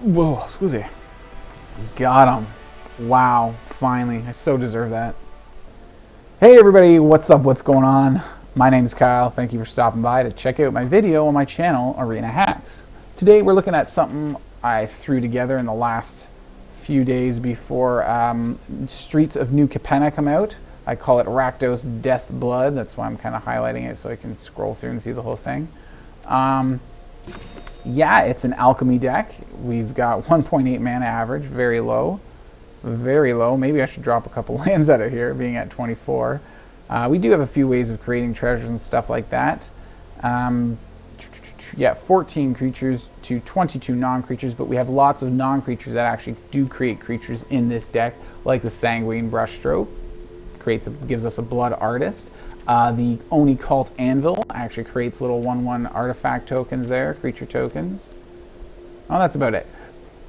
Whoa, excuse me. Got him. Wow, finally. I so deserve that. Hey everybody, what's up? What's going on? My name is Kyle. Thank you for stopping by to check out my video on my channel, Arena Hacks. Today we're looking at something I threw together in the last few days before Streets of New Capenna come out. I call it Rakdos Death Blood. That's why I'm kind of highlighting it so I can scroll through and see the whole thing. Yeah, it's an Alchemy deck. We've got 1.8 mana average, very low. Very low. Maybe I should drop a couple lands out of here, being at 24. We do have a few ways of creating treasures and stuff like that. Yeah, 14 creatures to 22 non-creatures, but we have lots of non-creatures that actually do create creatures in this deck, like the Sanguine Brushstroke. Gives us a Blood Artist. The Oni-Cult Anvil actually creates little 1/1 artifact tokens there, creature tokens. Oh, that's about it.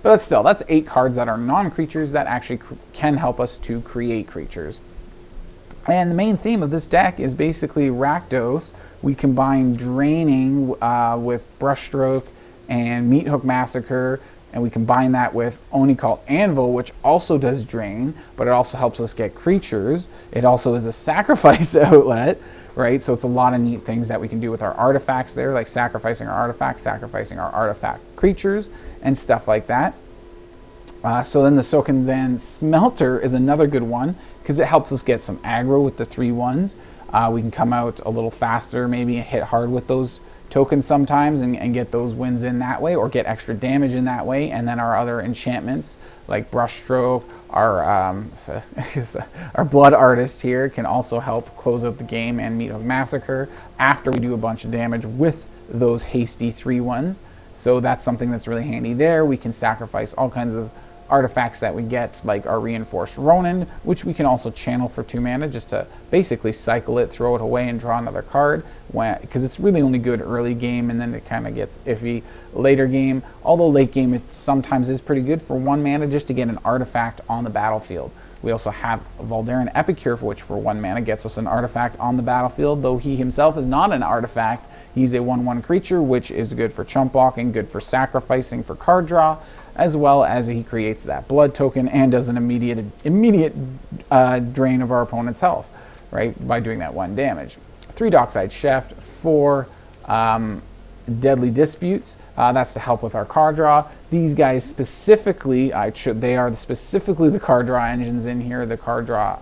But still, that's 8 cards that are non-creatures that actually can help us to create creatures. And the main theme of this deck is basically Rakdos. We combine Draining with Brushstroke and Meathook Massacre, and we combine that with Oni-Cult Anvil, which also does drain, but it also helps us get creatures. It also is a sacrifice outlet, right? So it's a lot of neat things that we can do with our artifacts there, like sacrificing our artifact creatures, and stuff like that. So then the Sokenzan Smelter is another good one, because it helps us get some aggro with the 3/1s. We can come out a little faster, maybe hit hard with those tokens sometimes and get those wins in that way, or get extra damage in that way. And then our other enchantments like Brushstroke, our Blood Artist here can also help close out the game, and Meathook Massacre after we do a bunch of damage with those hasty 3/1s. So that's something that's really handy there. We can sacrifice all kinds of artifacts that we get, like our Reinforced Ronin, which we can also channel for 2 mana just to basically cycle it, throw it away, and draw another card, because it's really only good early game, and then it kind of gets iffy later game. Although late game it sometimes is pretty good for 1 mana just to get an artifact on the battlefield. We also have Voldaren Epicure, which for 1 mana gets us an artifact on the battlefield, though he himself is not an artifact. He's a 1/1 creature, which is good for chump blocking, good for sacrificing for card draw, as well as he creates that blood token and does an immediate drain of our opponent's health, right, by doing that 1 damage. 3 Dockside Chef, 4 Deadly Disputes. That's to help with our card draw. These guys specifically, they are specifically the card draw engines in here, the card draw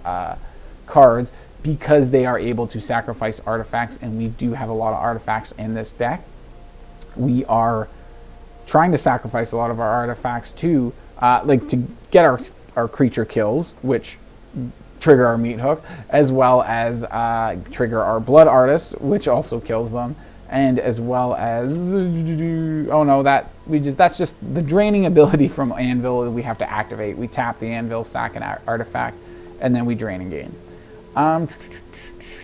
cards, because they are able to sacrifice artifacts, and we do have a lot of artifacts in this deck. We are trying to sacrifice a lot of our artifacts to get our creature kills, which trigger our Meathook, as well as trigger our Blood Artist, which also kills them, and as well as that's just the draining ability from Anvil we have to activate. We tap the Anvil, sack an artifact, and then we drain and gain.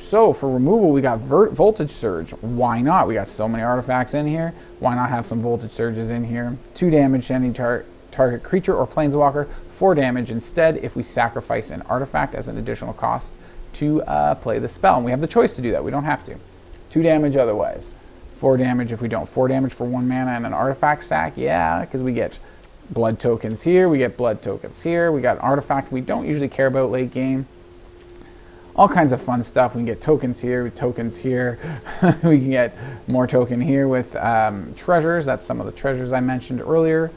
So for removal, we got Voltage Surge. Why not? We got so many artifacts in here. Why not have some Voltage Surges in here? 2 damage to any target creature or planeswalker. 4 damage instead if we sacrifice an artifact as an additional cost to play the spell. And we have the choice to do that. We don't have to. 2 damage otherwise. 4 damage if we don't. 4 damage for 1 mana and an artifact sack. Yeah, because we get blood tokens here. We get blood tokens here. We got an artifact we don't usually care about late game. All kinds of fun stuff. We can get tokens here, tokens here. We can get more token here with treasures. That's some of the treasures I mentioned earlier.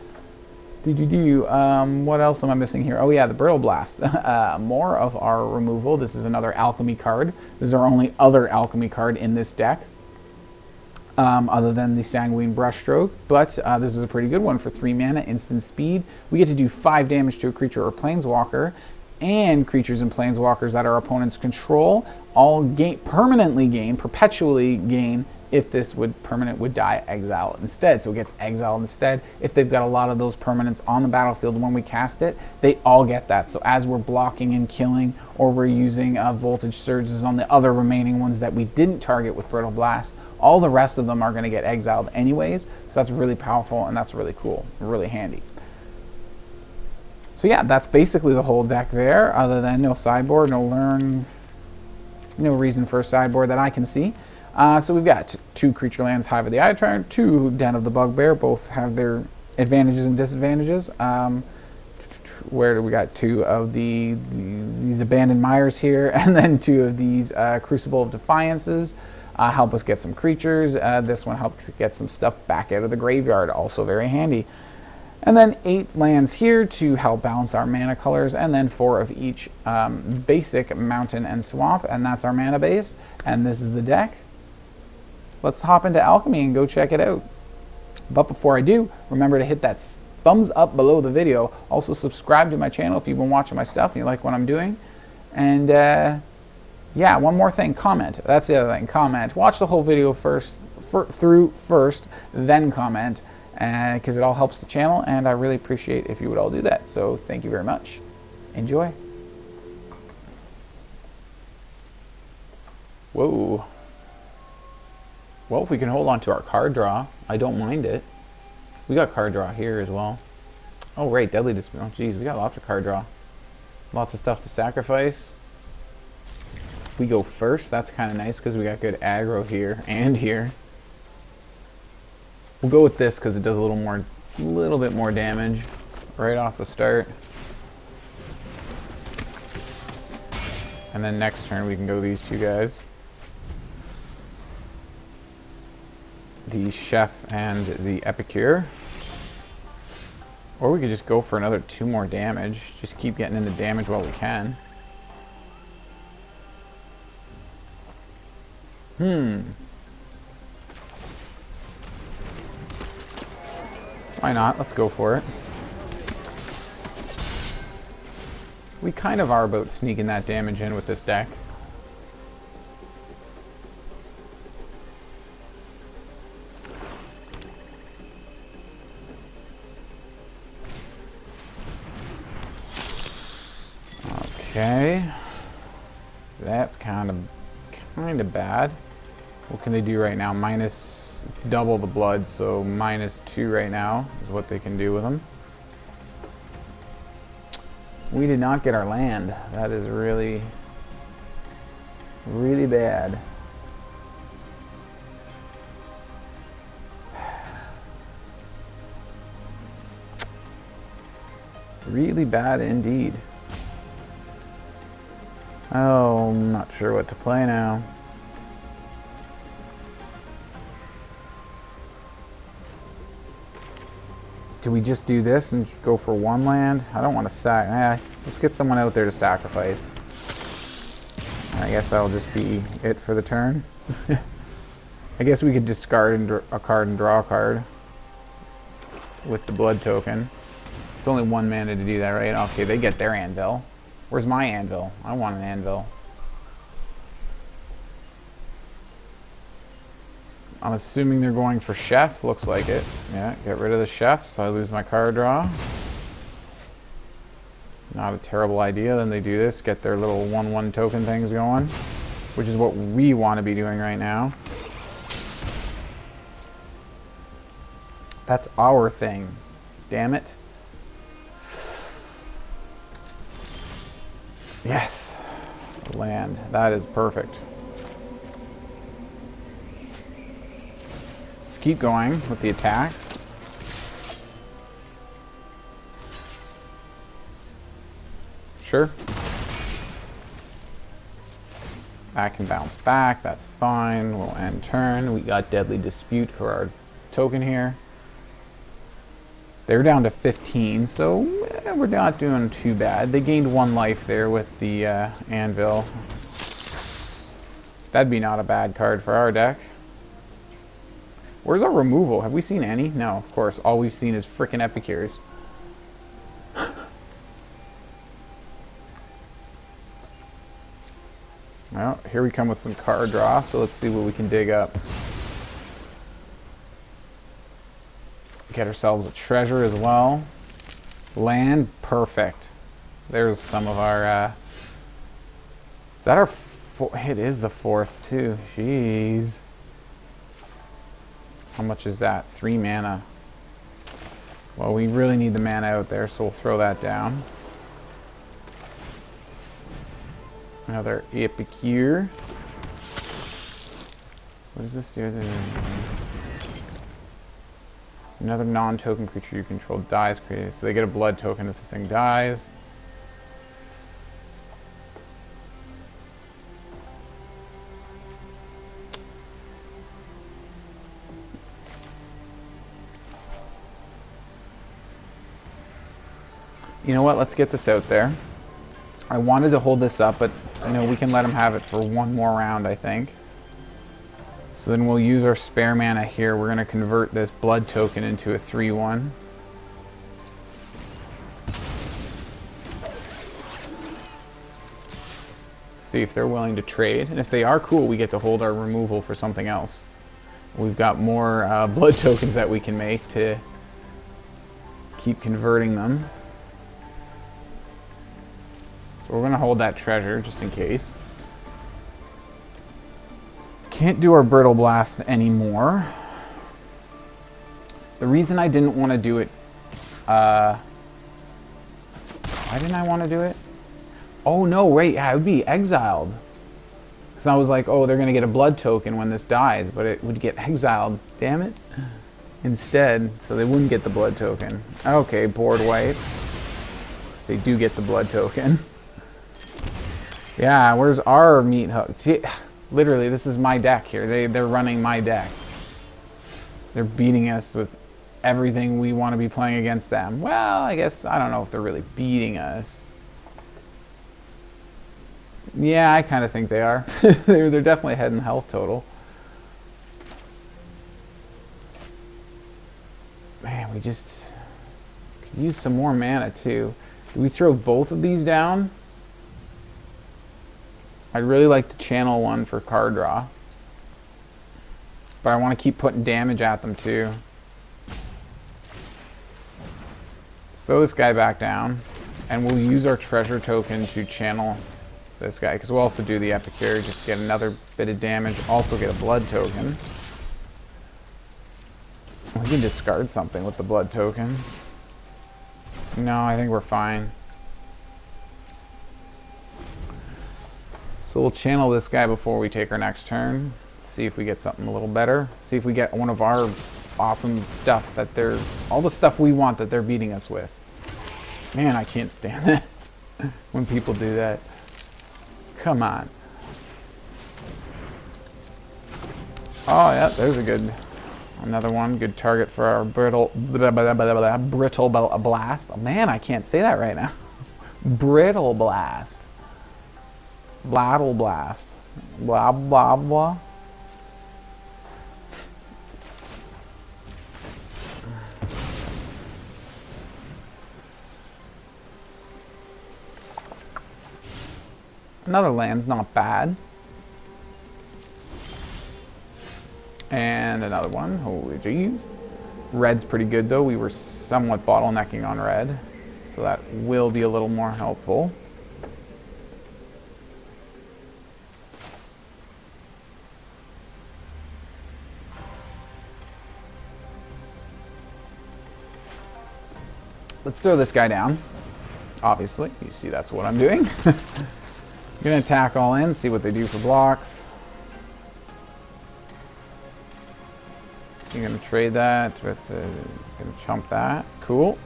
What else am I missing here? Oh yeah, the Brittle Blast. More of our removal. This is another Alchemy card. This is our only other Alchemy card in this deck, other than the Sanguine Brushstroke. But this is a pretty good one for 3 mana, instant speed. We get to do 5 damage to a creature or planeswalker, and creatures and planeswalkers that our opponents control all permanently gain if this permanent would die exile instead. So it gets exiled instead. If they've got a lot of those permanents on the battlefield when we cast it, they all get that. So as we're blocking and killing, or we're using Voltage Surges on the other remaining ones that we didn't target with Brittle Blast, all the rest of them are going to get exiled anyways. So that's really powerful, and that's really cool, really handy. So yeah, that's basically the whole deck there, other than no sideboard, no reason for a sideboard that I can see. So we've got 2 creature lands, Hive of the Eye Tyrant, 2 Den of the Bugbear. Both have their advantages and disadvantages. Where do we got 2 of these Abandoned Mires here, and then 2 of these Crucible of Defiances. Help us get some creatures. This one helps get some stuff back out of the graveyard, also very handy. And then 8 lands here to help balance our mana colors, and then 4 of each basic mountain and swamp, and that's our mana base. And this is the deck. Let's hop into Alchemy and go check it out. But before I do, remember to hit that thumbs up below the video. Also subscribe to my channel if you've been watching my stuff and you like what I'm doing. And yeah, one more thing, comment. That's the other thing, comment. Watch the whole video through first, then comment, because it all helps the channel, and I really appreciate if you would all do that. So thank you very much. Enjoy. Whoa. Well, if we can hold on to our card draw, I don't mind it. We got card draw here as well. Oh, right, Deadly Dispute. Oh, geez, we got lots of card draw. Lots of stuff to sacrifice. We go first. That's kind of nice because we got good aggro here and here. We'll go with this because it does a little bit more damage right off the start. And then next turn we can go these 2 guys. The Chef and the Epicure. Or we could just go for another 2 more damage. Just keep getting into damage while we can. Why not? Let's go for it. We kind of are about sneaking that damage in with this deck. Okay, that's kind of bad. What can they do right now? It's double the blood, so -2 right now is what they can do with them. We did not get our land. That is really, really bad. Really bad indeed. Oh, I'm not sure what to play now. Do we just do this and go for 1 land? I don't want to let's get someone out there to sacrifice. I guess that'll just be it for the turn. I guess we could discard a card and draw a card with the blood token. It's only 1 mana to do that, right? Okay, they get their anvil. Where's my anvil? I want an anvil. I'm assuming they're going for Chef. Looks like it. Yeah, get rid of the Chef, so I lose my card draw. Not a terrible idea. Then they do this, get their little 1/1 token things going, which is what we want to be doing right now. That's our thing. Damn it. Yes. Land. That is perfect. Let's keep going with the attack. Sure. That can bounce back. That's fine. We'll end turn. We got Deadly Dispute for our token here. They're down to 15, so we're not doing too bad. They gained 1 life there with the Anvil. That'd be not a bad card for our deck. Where's our removal? Have we seen any? No, of course. All we've seen is frickin' Epicures. Well, here we come with some card draw, so let's see what we can dig up. Get ourselves a treasure as well. Land, perfect. There's some of our, is that our, it is the 4th too, jeez. How much is that? 3 mana. Well, we really need the mana out there, so we'll throw that down. Another Epicure. What does this do? Another non-token creature you control dies created. So they get a blood token if the thing dies. You know what? Let's get this out there. I wanted to hold this up, but you know, we can let him have it for one more round, I think. So then we'll use our spare mana here. We're going to convert this blood token into a 3/1. See if they're willing to trade. And if they are, cool, we get to hold our removal for something else. We've got more blood tokens that we can make to keep converting them. So we're going to hold that treasure just in case. Can't do our Brittle Blast anymore. The reason I didn't want to do it... why didn't I want to do it? Oh no, wait, yeah, it would be exiled. Because I was like, oh, they're going to get a blood token when this dies, but it would get exiled. Damn it. Instead, so they wouldn't get the blood token. Okay, board wipe. They do get the blood token. Yeah, where's our Meathook? Gee, literally, this is my deck here. They're running my deck. They're beating us with everything we want to be playing against them. Well, I guess, I don't know if they're really beating us. Yeah, I kind of think they are. They're definitely ahead in health total. Man, we just could use some more mana too. Do we throw both of these down? I'd really like to channel one for card draw. But I want to keep putting damage at them too. Let's throw this guy back down. And we'll use our treasure token to channel this guy. Because we'll also do the Epicure, just get another bit of damage. Also get a blood token. We can discard something with the blood token. No, I think we're fine. So we'll channel this guy before we take our next turn. See if we get something a little better. See if we get one of our awesome stuff that they're... all the stuff we want that they're beating us with. Man, I can't stand it when people do that. Come on. Oh, yeah, there's a good... another one. Good target for our Brittle Blast. Oh, man, I can't say that right now. Brittle Blast. Blattle Blast. Blah, blah, blah. Another land's not bad. And another one. Holy jeez. Red's pretty good though. We were somewhat bottlenecking on red. So that will be a little more helpful. Let's throw this guy down. Obviously, you see that's what I'm doing. I'm gonna attack all in, see what they do for blocks. You're gonna trade that with the, gonna chump that. Cool.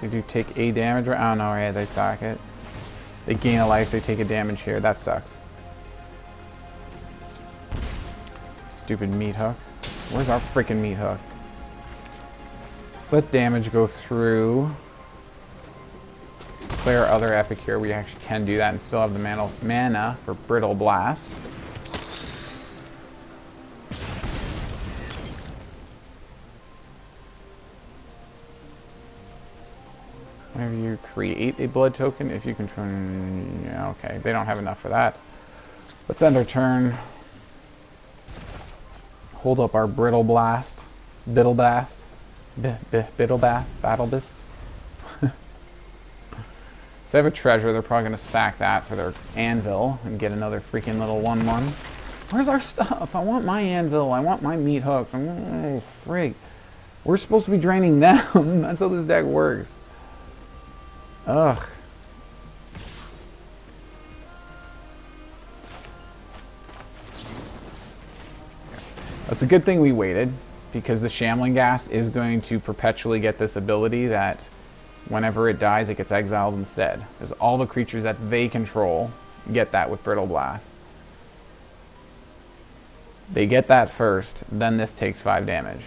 They do take a damage. Oh no, yeah, they sack it. They gain a life, they take a damage here. That sucks. Stupid Meathook. Where's our freaking Meathook? Let damage go through. Play our other Epicure. We actually can do that and still have the mana for Brittle Blast. Whenever you create a blood token, if you control... yeah, okay, they don't have enough for that. Let's end our turn. Hold up our Brittle Blast. Brittle Blast. Brittle Blast. Battle Blast. So they have a treasure, they're probably going to sack that for their anvil and get another freaking little 1/1. Where's our stuff? I want my anvil, I want my Meathook. Oh, freak. We're supposed to be draining them. That's how this deck works. Ugh. It's a good thing we waited. because the Shambling Ghast is going to perpetually get this ability that whenever it dies, it gets exiled instead. Because all the creatures that they control get that with Brittle Blast. They get that first, then this takes 5 damage.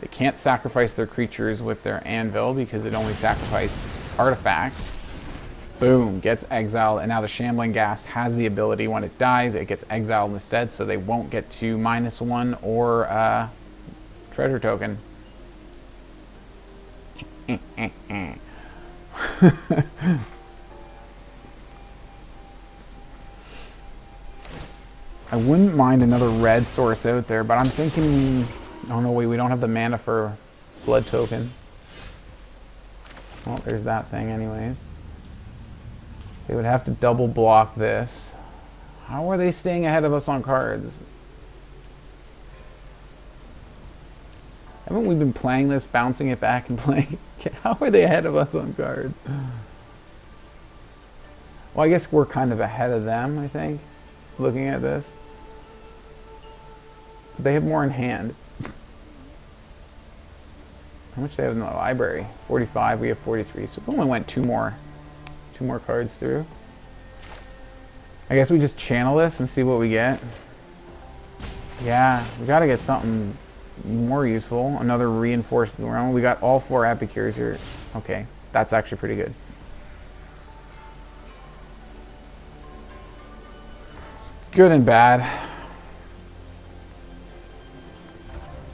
They can't sacrifice their creatures with their anvil because it only sacrifices artifacts. Boom, gets exiled, and now the Shambling Ghast has the ability when it dies, it gets exiled instead, so they won't get to -1 or treasure token. I wouldn't mind another red source out there, but I'm thinking, oh no, wait, we don't have the mana for blood token. Well, there's that thing anyways. They would have to double block this. How are they staying ahead of us on cards? Haven't we been playing this, bouncing it back and playing? How are they ahead of us on cards? Well, I guess we're kind of ahead of them, I think, looking at this. They have more in hand. How much do they have in the library? 45, we have 43, so we only went two more cards through. I guess we just channel this and see what we get. Yeah, we gotta get something more useful. Another reinforced round. We got all 4 Epicures here. Okay, that's actually pretty good. Good and bad.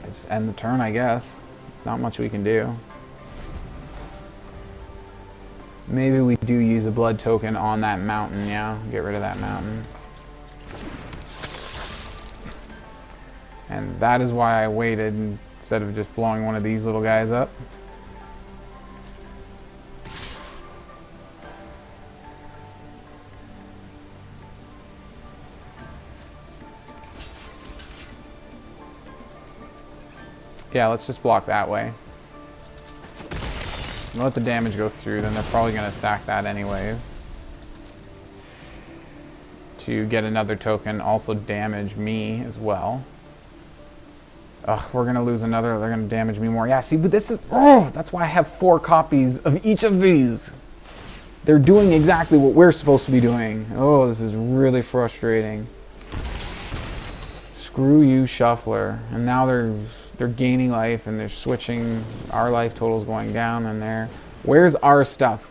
Just end the turn, I guess. There's not much we can do. Maybe we do use a blood token on that mountain, yeah. Get rid of that mountain. And that is why I waited instead of just blowing one of these little guys up. Yeah, let's just block that way. Let the damage go through, then they're probably going to sack that anyways. To get another token, also damage me as well. Ugh, we're going to lose another, they're going to damage me more. Yeah, see, but this is, oh, that's why I have 4 copies of each of these. They're doing exactly what we're supposed to be doing. Oh, this is really frustrating. Screw you, Shuffler. And now they're gaining life and they're switching. Our life total's going down and they're... Where's our stuff?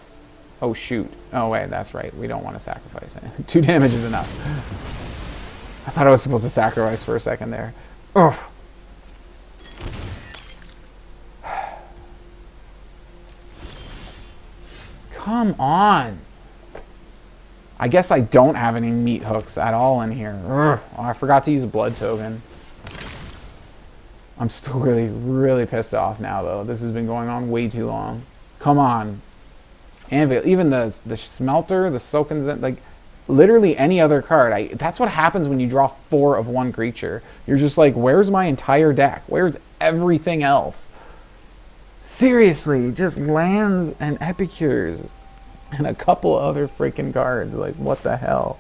Oh, shoot. Oh, wait, that's right. We don't want to sacrifice it. 2 damage is enough. I thought I was supposed to sacrifice for a second there. Ugh. Come on. I guess I don't have any meat hooks at all in here. Ugh. Oh, I forgot to use a blood token. I'm still really pissed off now, though. This has been going on way too long. Come on. Anvil, even the Smelter, the Sokenzan, like, literally any other card. That's what happens when you draw 4 of one creature. You're just like, where's my entire deck? Where's everything else? Seriously, just lands and Epicures. And a couple other freaking cards. Like, what the hell?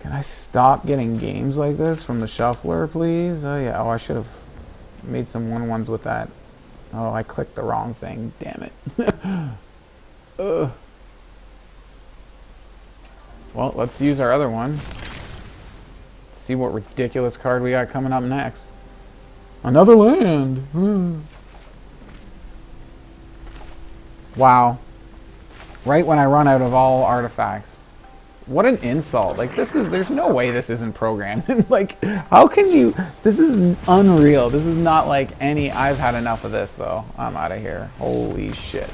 Can I stop getting games like this from the Shuffler, please? Oh, yeah. Oh, I should have made some 1/1s with that. Oh, I clicked the wrong thing. Damn it. Ugh. Well, let's use our other one. See what ridiculous card we got coming up next. Another land. Wow. Right when I run out of all artifacts. What an insult. Like, this is, there's no way this isn't programmed. Like, how can you, this is unreal. This is not like any, I've had enough of this though. I'm out of here. Holy shit.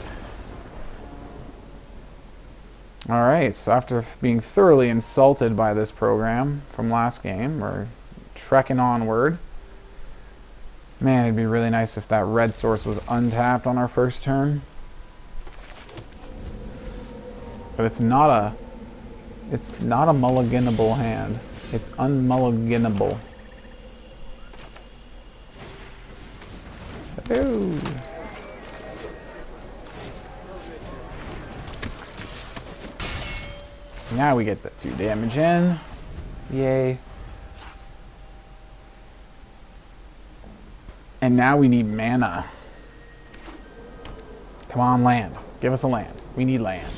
Alright, so after being thoroughly insulted by this program from last game, we're trekking onward. Man, it'd be really nice if that red source was untapped on our first turn. But it's not a mulliganable hand. It's unmulliganable. Ooh. Now we get the 2 damage in. Yay. And now we need mana. Come on, land. Give us a land. We need land.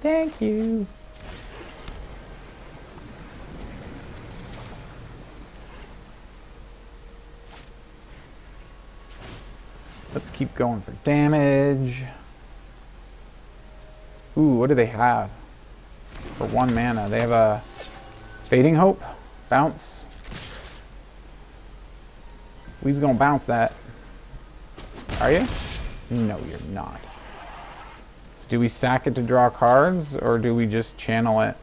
Thank you. Let's keep going for damage. Ooh, what do they have? For 1 mana, they have a Fading Hope, bounce. We's gonna bounce that. Are you? No, you're not. So do we sack it to draw cards, or do we just channel it?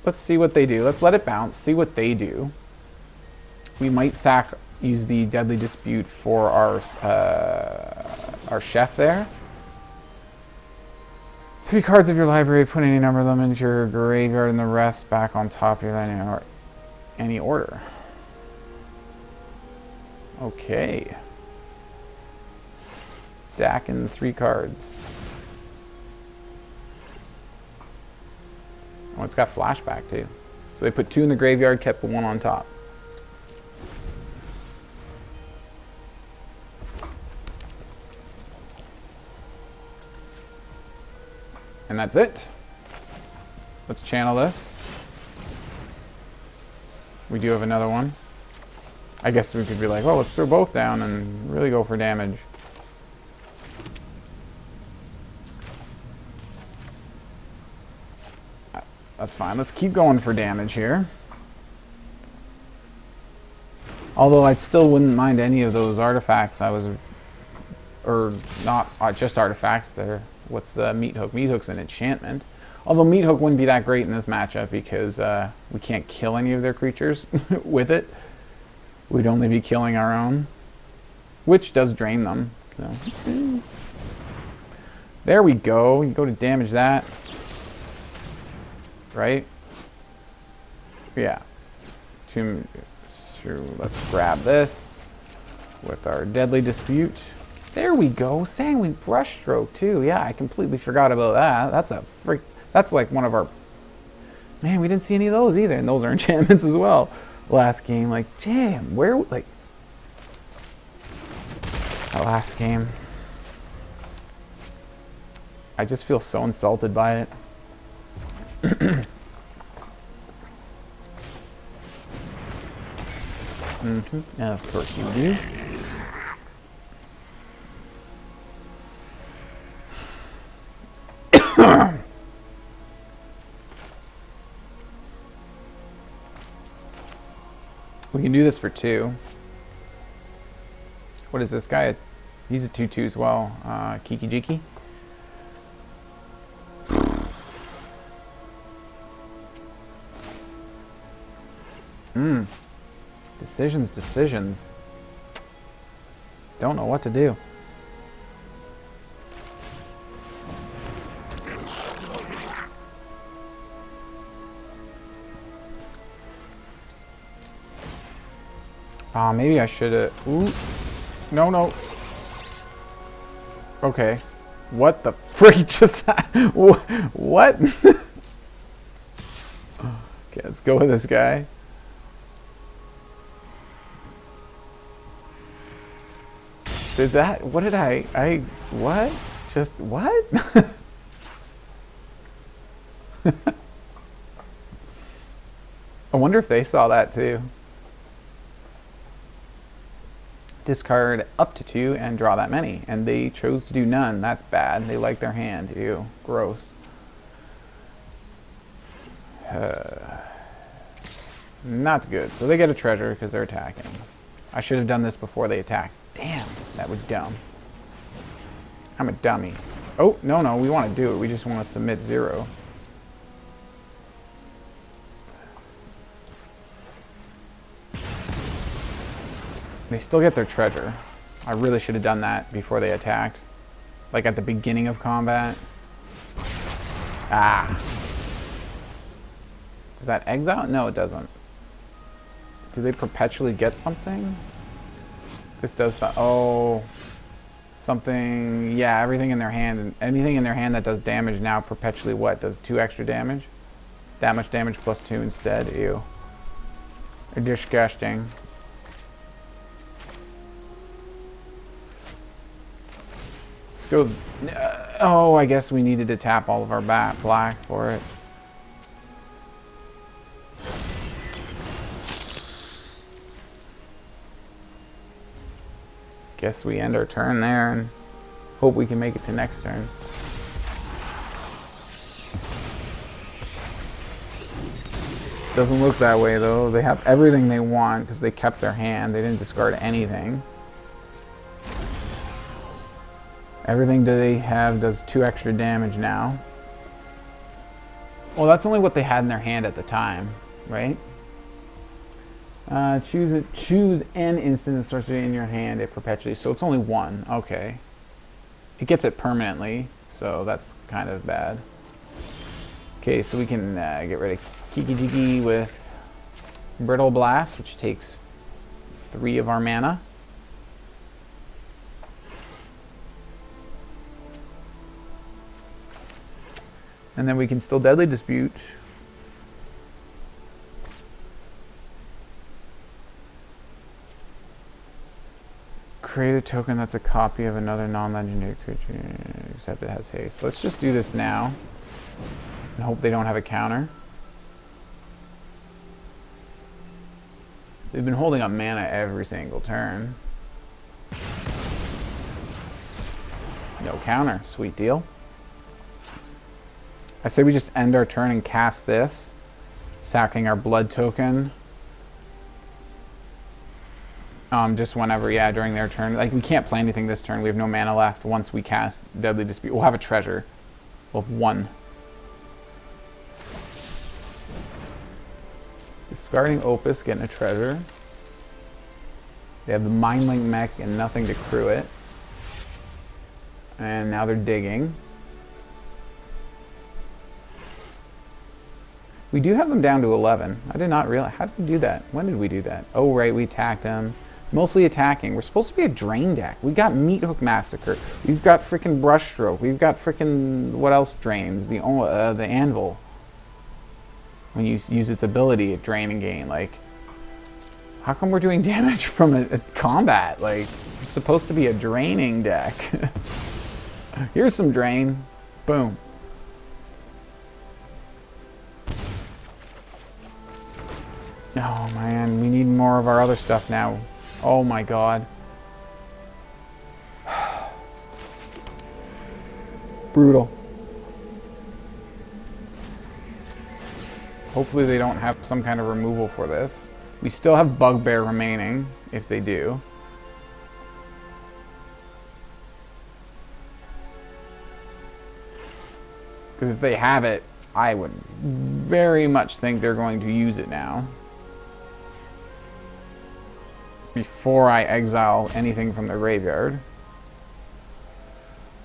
Let's see what they do. Let's let it bounce, see what they do. We might use the Deadly Dispute for our chef there. 3 cards of your library, put any number of them into your graveyard and the rest back on top of your any order. Okay. Stacking 3 cards. Oh, it's got flashback too. So they put 2 in the graveyard, kept 1 on top. And that's it. Let's channel this. We do have another one. I guess we could be like, well, let's throw both down and really go for damage. That's fine. Let's keep going for damage here. Although I still wouldn't mind any of those artifacts or not just artifacts. They're, what's the Meathook? Meathook's an enchantment. Although Meathook wouldn't be that great in this matchup because we can't kill any of their creatures with it. We'd only be killing our own, which does drain them. So. There we go. You go to damage that. Right? Yeah. Let's grab this with our Deadly Dispute. There we go. Sanguine Brushstroke too. Yeah, I completely forgot about that. That's like one of our... Man, we didn't see any of those either. And those are enchantments as well. Last game, like, damn, where, like... That last game. I just feel so insulted by it. Yeah, of course you do. We can do this for 2. What is this guy? He's a 2/2 as well. Kiki Jiki. Decisions. Don't know what to do. Maybe I should have... Ooh. No. Okay. What the freak just... What? Okay, let's go with this guy. Did that... What did I... What? Just... What? I wonder if they saw that too. Discard up to 2 and draw that many. And they chose to do none. That's bad. They like their hand. Ew. Gross. Not good. So they get a treasure because they're attacking. I should have done this before they attacked. Damn. That was dumb. I'm a dummy. Oh, no. We want to do it. We just want to submit 0. They still get their treasure. I really should have done that before they attacked. Like at the beginning of combat. Ah. Does that exile? No, it doesn't. Do they perpetually get something? This does... Oh. Something, yeah, everything in their hand, and anything in their hand that does damage now perpetually what? Does 2 extra damage? That much damage plus 2 instead. Ew. They're disgusting. Let's go. Oh, I guess we needed to tap all of our black for it. Guess we end our turn there and hope we can make it to next turn. Doesn't look that way though. They have everything they want because they kept their hand. They didn't discard anything. Everything they have does 2 extra damage now. Well, that's only what they had in their hand at the time, right? Choose an instant and sorcery in your hand. It perpetually. So it's only 1. Okay. It gets it permanently, so that's kind of bad. Okay, so we can get rid of Kiki Jiki with Brittle Blast, which takes 3 of our mana. And then we can still Deadly Dispute. Create a token that's a copy of another non-legendary creature, except it has haste. Let's just do this now and hope they don't have a counter. They've been holding up mana every single turn. No counter. Sweet deal. I say we just end our turn and cast this, sacking our blood token. Just whenever, yeah, during their turn. Like, we can't play anything this turn. We have no mana left once we cast Deadly Dispute. We'll have a treasure. We'll have 1. Discarding Opus, getting a treasure. They have the Mindlink Mech and nothing to crew it. And now they're digging. We do have them down to 11. I did not realize. How did we do that? When did we do that? Oh, right, we attacked them. Mostly attacking. We're supposed to be a drain deck. We got Meathook Massacre. We've got freaking Brushstroke. We've got freaking, what else drains? The Anvil. When you use its ability at drain and gain. Like, how come we're doing damage from a combat? Like, we're supposed to be a draining deck. Here's some drain. Boom. Oh man, we need more of our other stuff now. Oh my god. Brutal. Hopefully they don't have some kind of removal for this. We still have Bugbear remaining, if they do. Because if they have it, I would very much think they're going to use it now. Before I exile anything from their graveyard.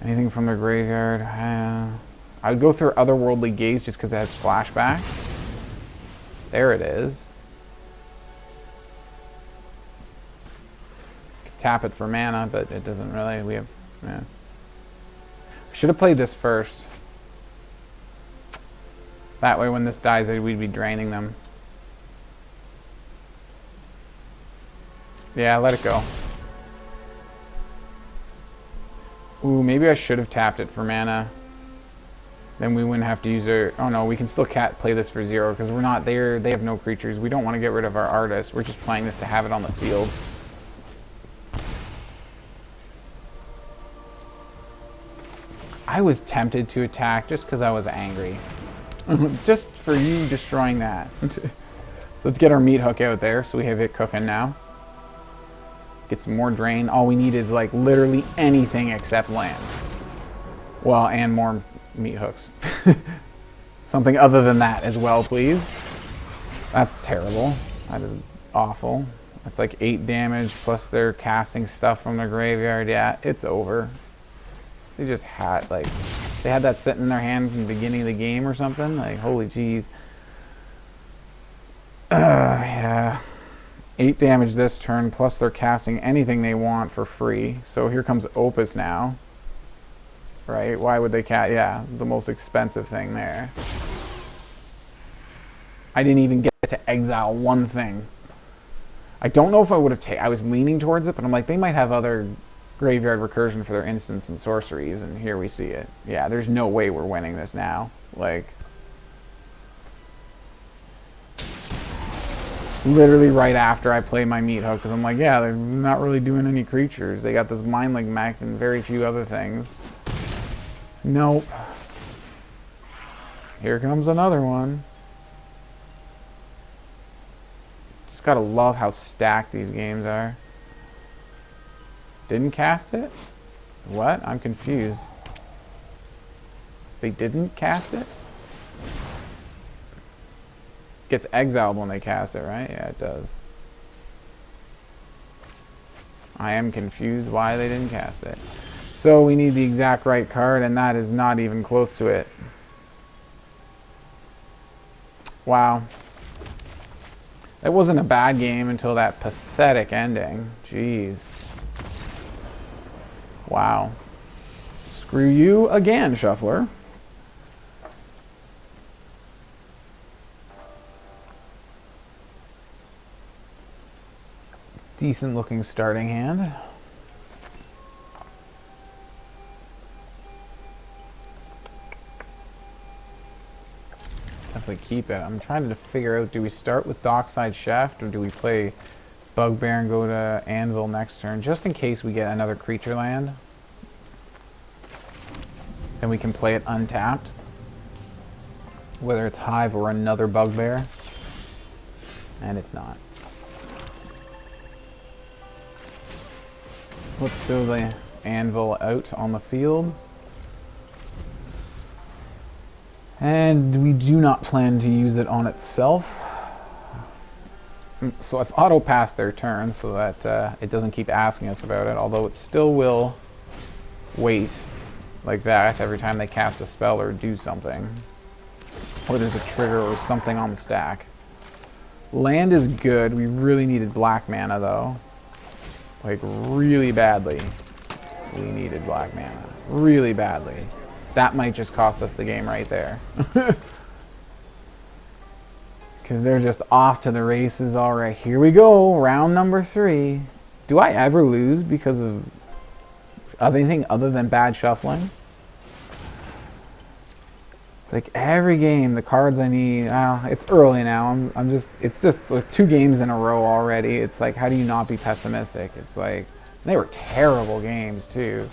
Anything from their graveyard. I would go through Otherworldly Gaze just because it has flashback. There it is. Could tap it for mana, but it doesn't really. We have. Yeah. Should have played this first. That way, when this dies, we'd be draining them. Yeah, let it go. Ooh, maybe I should have tapped it for mana. Then we wouldn't have to use our... Oh no, we can still play this for 0 because we're not there. They have no creatures. We don't want to get rid of our artist. We're just playing this to have it on the field. I was tempted to attack just because I was angry. Just for you destroying that. So let's get our Meathook out there so we have it cooking now. Get some more drain. All we need is like literally anything except land. Well, and more Meathooks. Something other than that as well, please. That's terrible. That is awful. That's like 8 damage plus they're casting stuff from their graveyard. Yeah, it's over. They just had like, they had that sitting in their hand from the beginning of the game or something. Like, holy jeez. Yeah. 8 damage this turn, plus they're casting anything they want for free. So here comes Opus now. Right? Why would they cast? Yeah, the most expensive thing there. I didn't even get to exile one thing. I don't know if I would have taken... I was leaning towards it, but I'm like, they might have other graveyard recursion for their instants and sorceries, and here we see it. Yeah, there's no way we're winning this now. Like... literally right after I play my Meathook, because I'm like, yeah, they're not really doing any creatures. They got this Mindling mech and very few other things. Nope. Here comes another one. Just gotta love how stacked these games are. Didn't cast it? What? I'm confused. They didn't cast it? Gets exiled when they cast it, right? Yeah, it does. I am confused why they didn't cast it. So we need the exact right card, and that is not even close to it. Wow. It wasn't a bad game until that pathetic ending. Jeez. Wow. Screw you again, Shuffler. Decent looking starting hand. Definitely keep it. I'm trying to figure out, do we start with Dockside Chef or do we play Bugbear and go to Anvil next turn, just in case we get another creature land? Then we can play it untapped. Whether it's Hive or another Bugbear. And it's not. Let's throw the Anvil out on the field. And we do not plan to use it on itself. So I've auto-passed their turn so that it doesn't keep asking us about it, although it still will wait like that every time they cast a spell or do something. Or there's a trigger or something on the stack. Land is good. We really needed black mana though. Like really badly. We needed black mana. Really badly. That might just cost us the game right there. Because they're just off to the races. Alright, here we go. Round number 3. Do I ever lose because of anything other than bad shuffling? It's like every game, the cards I need. It's early now. It's just like 2 games in a row already. It's like, how do you not be pessimistic? It's like, they were terrible games too.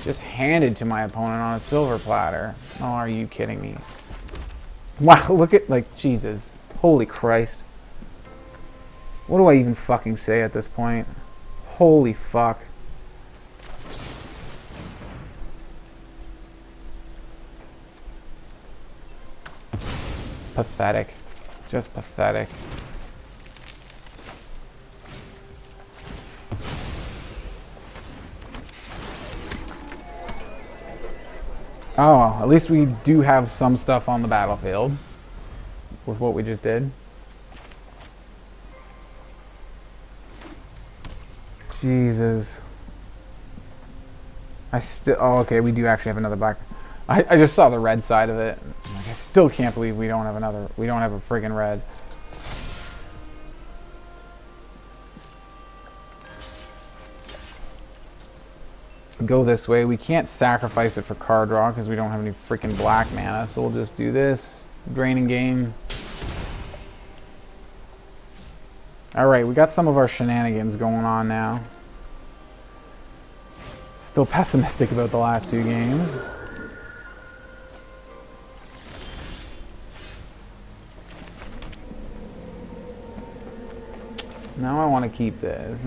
Just handed to my opponent on a silver platter. Oh, are you kidding me? Wow, look at, like, Jesus. Holy Christ. What do I even fucking say at this point? Holy fuck. Pathetic. Just pathetic. Oh, at least we do have some stuff on the battlefield with what we just did. Jesus. Oh, okay, we do actually have another black. I just saw the red side of it. Like, I still can't believe we don't have a friggin' red. Go this way. We can't sacrifice it for card draw because we don't have any freaking black mana, so we'll just do this. Draining game. Alright, we got some of our shenanigans going on now. Still pessimistic about the last 2 games. Now I want to keep this.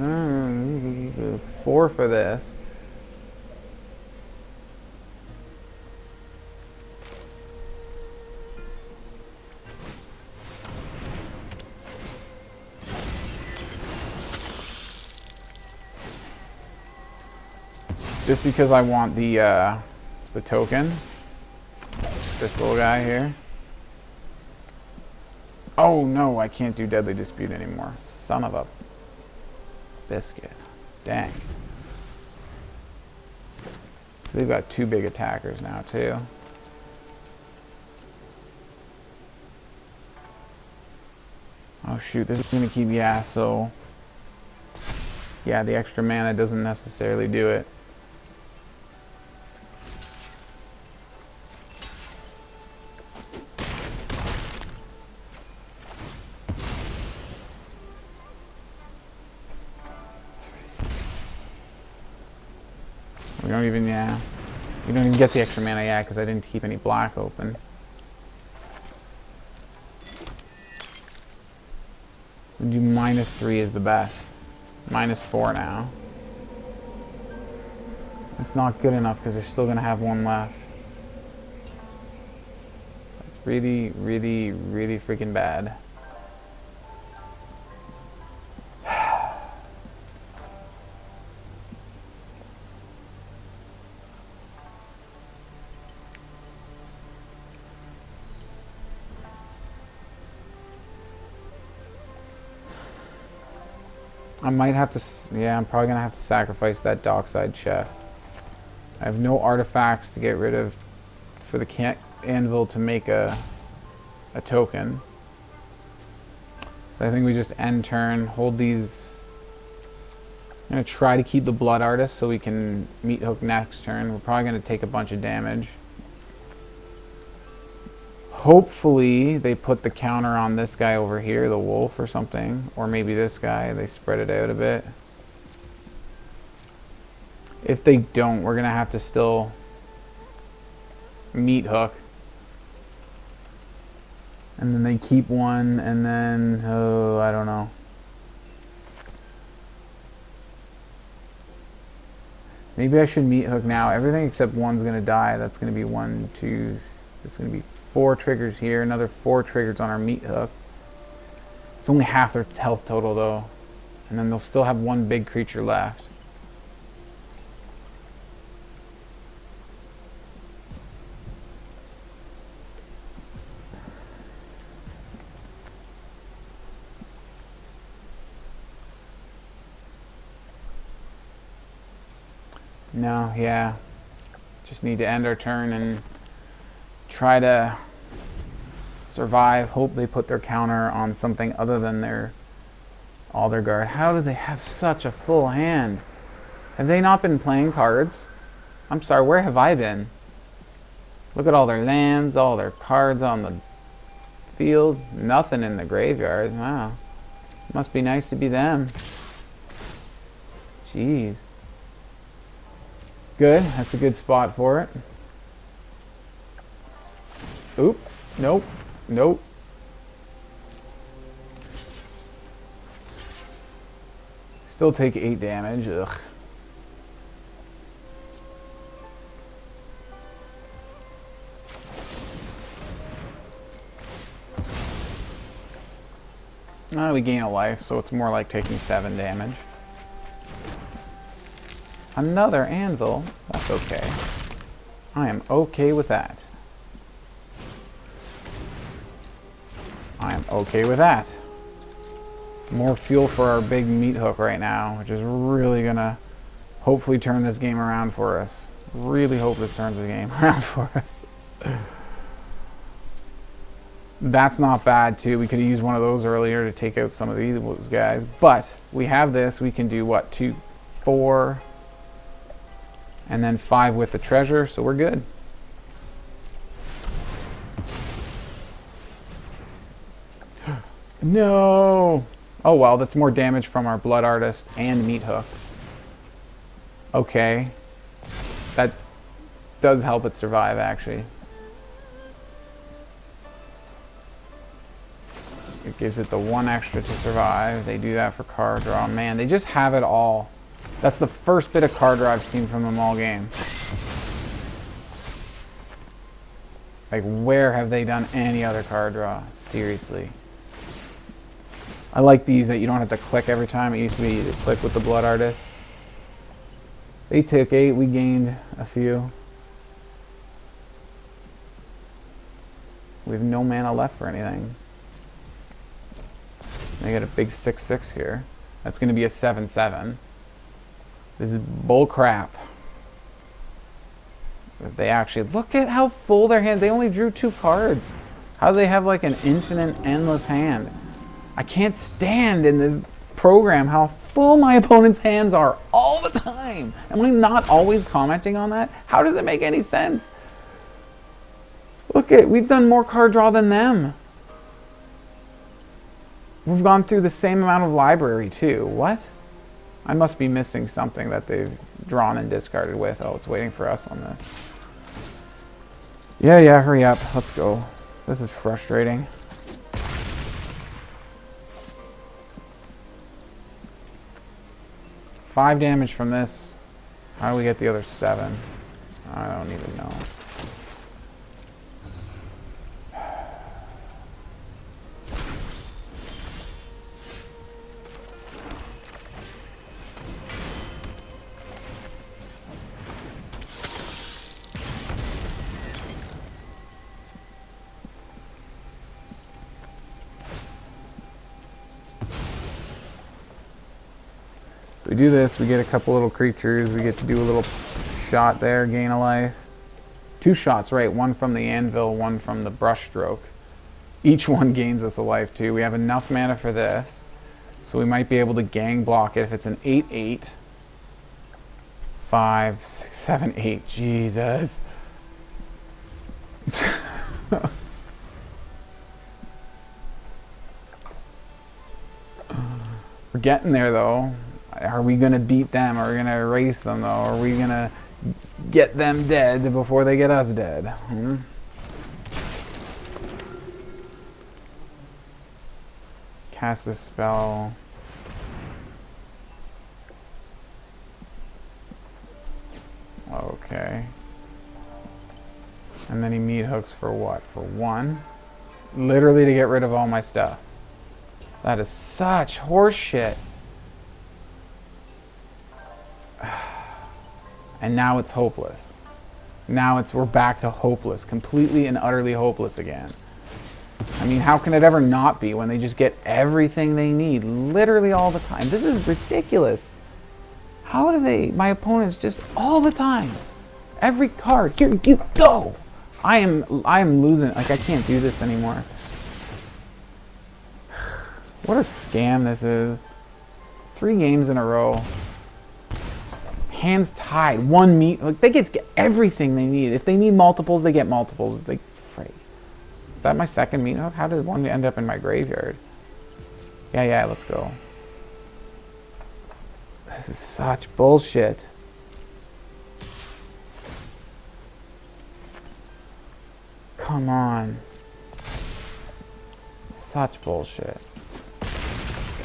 4 for this. Just because I want the token. This little guy here. Oh no, I can't do Deadly Dispute anymore. Son of a biscuit. Dang. They've got 2 big attackers now, too. Oh shoot, this is gonna keep, yeah, so... Yeah, the extra mana doesn't necessarily do it. We don't even, yeah. We don't even get the extra mana, yeah, because I didn't keep any black open. We do -3 is the best. -4 now. It's not good enough because they're still going to have 1 left. That's really, really, really freaking bad. I might have to, yeah, I'm probably going to have to sacrifice that Dockside Chef. I have no artifacts to get rid of for the anvil to make a token. So I think we just end turn, hold these. I'm going to try to keep the Blood Artist so we can Meathook next turn. We're probably going to take a bunch of damage. Hopefully they put the counter on this guy over here, the wolf or something. Or maybe this guy, they spread it out a bit. If they don't, we're going to have to still Meathook. And then they keep one, and then, oh, I don't know. Maybe I should Meathook now. Everything except one's going to die. That's going to be 1, 2, it's going to be 4 triggers here, another 4 triggers on our Meathook. It's only half their health total though. And then they'll still have 1 big creature left. No, yeah. Just need to end our turn and try to survive. Hope they put their counter on something other than their Alder Guard. How do they have such a full hand? Have they not been playing cards? I'm sorry, where have I been? Look at all their lands, all their cards on the field. Nothing in the graveyard. Wow. Must be nice to be them. Jeez. Good. That's a good spot for it. Oop. Nope. Nope. Still take 8 damage. Ugh. We gain a life, so it's more like taking 7 damage. Another anvil. That's okay. I am okay with that. I am okay with that. More fuel for our big Meathook right now, which is really gonna hopefully turn this game around for us. Really hope this turns the game around for us. That's not bad too. We could have used one of those earlier to take out some of these guys. But we have this. We can do what? 2, 4, and then 5 with the treasure. So we're good. No! Oh well, that's more damage from our Blood Artist and Meathook. Okay. That does help it survive, actually. It gives it the 1 extra to survive. They do that for card draw. Man, they just have it all. That's the first bit of card draw I've seen from them all game. Like, where have they done any other card draw? Seriously. I like these that you don't have to click every time. It used to be you click with the Blood Artist. They took 8, we gained a few. We have no mana left for anything. They got a big 6/6 here. That's going to be a 7/7. This is bull crap. They actually, look at how full their hand, they only drew 2 cards. How do they have like an infinite, endless hand? I can't stand in this program how full my opponent's hands are all the time. Am I not always commenting on that? How does it make any sense? Look at, we've done more card draw than them. We've gone through the same amount of library too. What? I must be missing something that they've drawn and discarded with. Oh, it's waiting for us on this. Yeah, hurry up. Let's go. This is frustrating. Five damage from this. How do we get the other 7? I don't even know. We do this, we get a couple little creatures, we get to do a little shot there, gain a life. 2 shots, right? One from the anvil, one from the brushstroke. Each one gains us a life too. We have enough mana for this, so we might be able to gang block it if it's an 8/8. 5, 6, 7, 8. Jesus. We're getting there though. Are we going to beat them? Are we going to erase them, though? Are we going to get them dead before they get us dead? Cast a spell. Okay. And then he meat hooks for what? For 1? Literally to get rid of all my stuff. That is such horse shit. And now it's hopeless. Now we're back to hopeless. Completely and utterly hopeless again. I mean, how can it ever not be when they just get everything they need literally all the time? This is ridiculous. How do they, my opponents just all the time. Every card, here you go. I am losing, like I can't do this anymore. What a scam this is. 3 games in a row. Hands tied, 1 meat. Like they get everything they need. If they need multiples, they get multiples. Like, freak. Is that my second meat hook? How did one end up in my graveyard? Yeah, let's go. This is such bullshit. Come on. Such bullshit.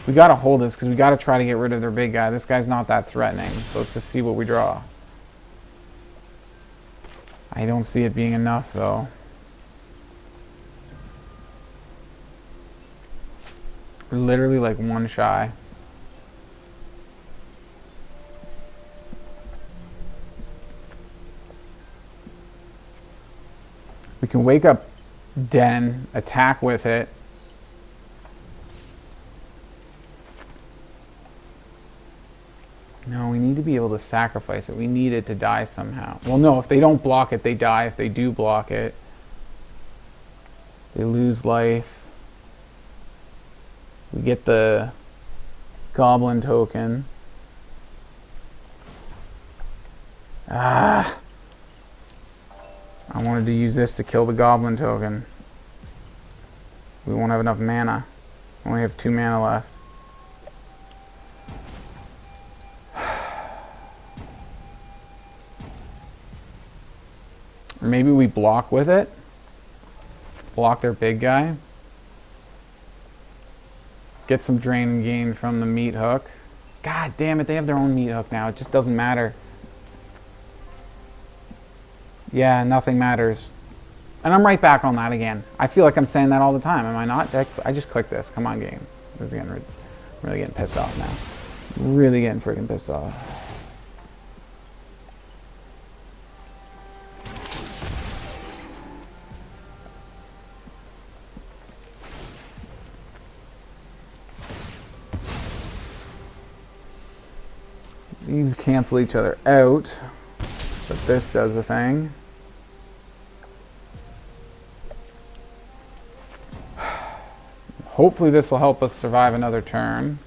We gotta hold this because we gotta try to get rid of their big guy. This guy's not that threatening. So let's just see what we draw. I don't see it being enough though. We're literally like 1 shy. We can wake up Den, attack with it. No, we need to be able to sacrifice it. We need it to die somehow. Well, no, if they don't block it, they die. If they do block it, they lose life. We get the goblin token. Ah! I wanted to use this to kill the goblin token. We won't have enough mana. We only have 2 mana left. Or maybe we block with it. Block their big guy. Get some drain and gain from the meat hook. God damn it, they have their own meat hook now. It just doesn't matter. Yeah, nothing matters. And I'm right back on that again. I feel like I'm saying that all the time, am I not? I just clicked this. Come on, game. This is getting really getting pissed off now. Really getting freaking pissed off. These cancel each other out, but this does the thing. Hopefully this will help us survive another turn.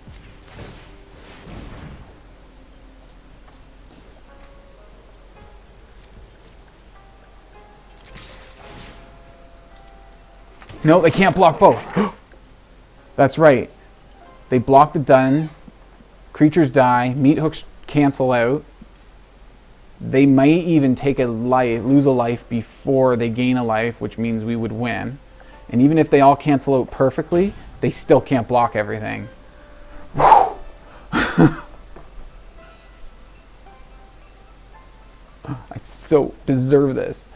No, they can't block both. That's right. They block the done. Creatures die. Meathooks cancel out. They might even take a life, lose a life before they gain a life, which means we would win. And even if they all cancel out perfectly, they still can't block everything. I so deserve this.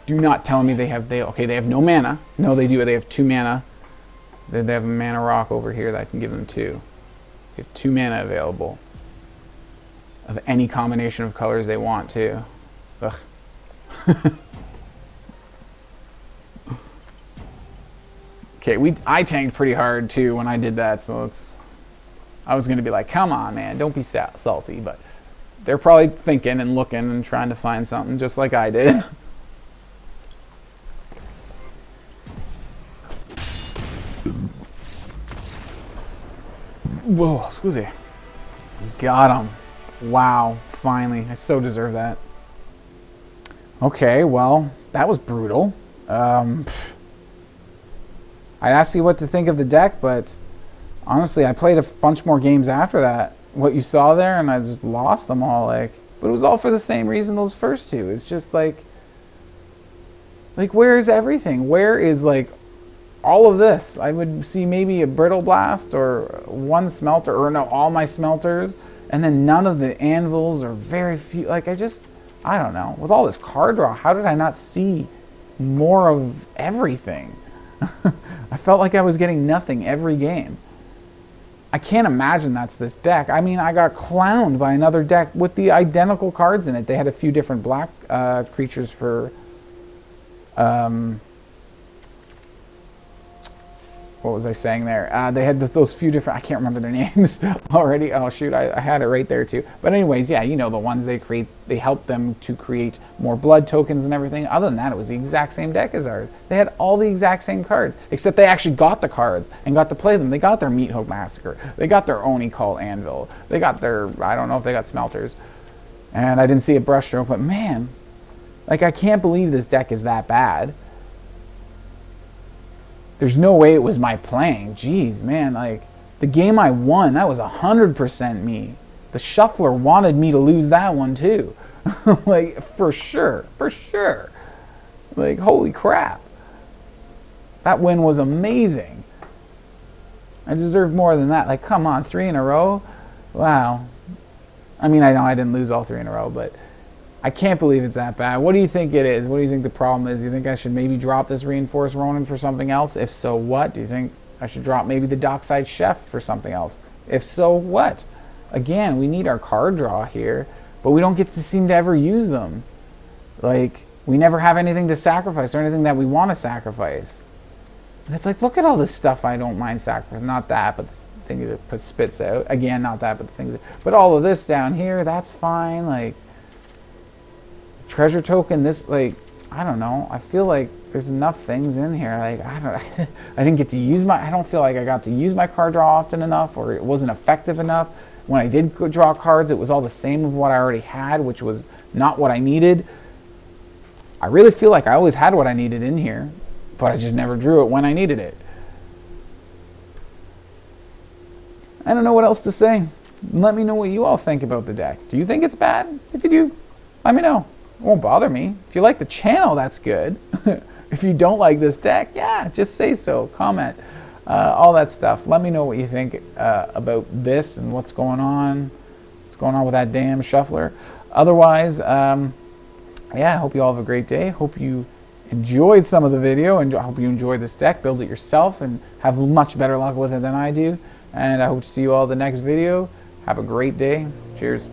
Do not tell me they have no mana. No, they do. They have 2 mana. They have a mana rock over here that I can give them 2. They have 2 mana available of any combination of colors they want to. Ugh. Okay, I tanked pretty hard too when I did that, so I was gonna be like, come on, man, don't be salty, but they're probably thinking and looking and trying to find something just like I did. Whoa, excuse me. Got him. Wow, finally. I so deserve that. Okay, well, that was brutal. I'd ask you what to think of the deck, but honestly, I played a bunch more games after that. What you saw there, and I just lost them all, like. But it was all for the same reason those first two. It's just like where is everything? Where is, like, all of this? I would see maybe a Brittle Blast or one smelter, or no, all my smelters, and then none of the anvils or very few. Like, I don't know. With all this card draw, how did I not see more of everything? I felt like I was getting nothing every game. I can't imagine that's this deck. I mean, I got clowned by another deck with the identical cards in it. They had a few different black creatures for... what was I saying there? They had those few different... I can't remember their names already. Oh, shoot. I had it right there, too. But anyways, yeah, you know, the ones they create, they help them to create more blood tokens and everything. Other than that, it was the exact same deck as ours. They had all the exact same cards, except they actually got the cards and got to play them. They got their Meathook Massacre. They got their Oni-Cult Anvil. They got their... I don't know if they got smelters. And I didn't see a Brushstroke, but man, like, I can't believe this deck is that bad. There's no way it was my playing. Jeez, man, like, the game I won, that was 100% me. The shuffler wanted me to lose that one too. Like, for sure. Like, holy crap. That win was amazing. I deserved more than that. Like, come on, 3 in a row? Wow. I mean, I know I didn't lose all 3 in a row, but I can't believe it's that bad. What do you think it is? What do you think the problem is? Do you think I should maybe drop this Reinforced Ronin for something else? If so, what? Do you think I should drop maybe the Dockside Chef for something else? If so, what? Again, we need our card draw here, but we don't get to seem to ever use them. Like, we never have anything to sacrifice or anything that we want to sacrifice. And it's like, look at all this stuff I don't mind sacrificing. Not that, but the thing that puts spits out. Again, not that, but the things. But all of this down here, that's fine. Like, treasure token, this, like, I don't know. I feel like there's enough things in here. Like, I don't, I didn't get to use I don't feel like I got to use my card draw often enough, or it wasn't effective enough. When I did draw cards, it was all the same of what I already had, which was not what I needed. I really feel like I always had what I needed in here, but I just never drew it when I needed it. I don't know what else to say. Let me know what you all think about the deck. Do you think it's bad? If you do, let me know. It won't bother me. If you like the channel, that's good. If you don't like this deck, yeah, just say so. Comment. All that stuff. Let me know what you think about this and what's going on. What's going on with that damn shuffler. Otherwise, yeah, I hope you all have a great day. Hope you enjoyed some of the video, and I hope you enjoyed this deck. Build it yourself and have much better luck with it than I do. And I hope to see you all in the next video. Have a great day. Cheers.